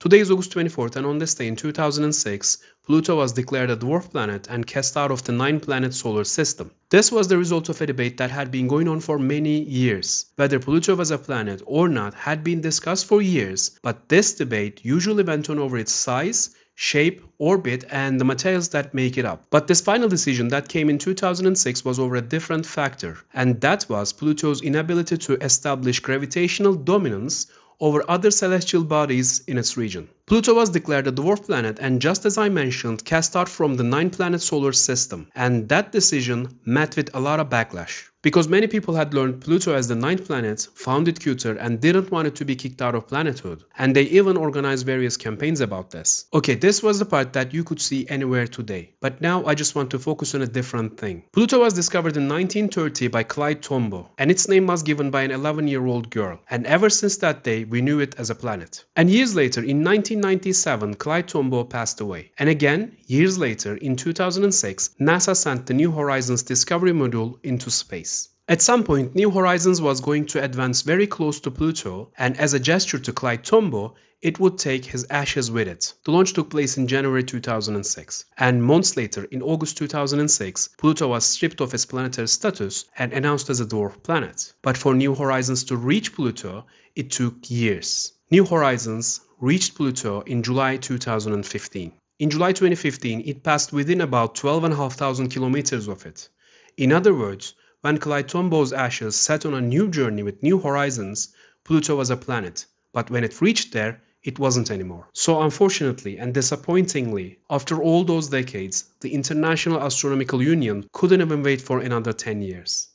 Today is August 24th, and on this day in 2006, Pluto was declared a dwarf planet and cast out of the 9-planet solar system. This was the result of a debate that had been going on for many years. Whether Pluto was a planet or not had been discussed for years, but this debate usually went on over its size, shape, orbit, and the materials that make it up. But this final decision that came in 2006 was over a different factor, and that was Pluto's inability to establish gravitational dominance over other celestial bodies in its region. Pluto was declared a dwarf planet and, just as I mentioned, cast out from the 9-planet solar system, and that decision met with a lot of backlash. Because many people had learned Pluto as the 9th planet, found it cuter, and didn't want it to be kicked out of planethood. And they even organized various campaigns about this. Okay, this was the part that you could see anywhere today. But now I just want to focus on a different thing. Pluto was discovered in 1930 by Clyde Tombaugh, and its name was given by an 11-year-old girl. And ever since that day, we knew it as a planet. And years later, in 1997, Clyde Tombaugh passed away. And again, years later, in 2006, NASA sent the New Horizons Discovery module into space. At some point, New Horizons was going to advance very close to Pluto, and as a gesture to Clyde Tombaugh, it would take his ashes with it. The launch took place in January 2006, and months later, in August 2006, Pluto was stripped of its planetary status and announced as a dwarf planet. But for New Horizons to reach Pluto, it took years. New Horizons reached Pluto in July 2015. In July 2015, it passed within about 12,500 kilometers of it. In other words, when Clyde Tombaugh's ashes set on a new journey with New Horizons, Pluto was a planet, but when it reached there, it wasn't anymore. So unfortunately and disappointingly, after all those decades, the International Astronomical Union couldn't even wait for another 10 years.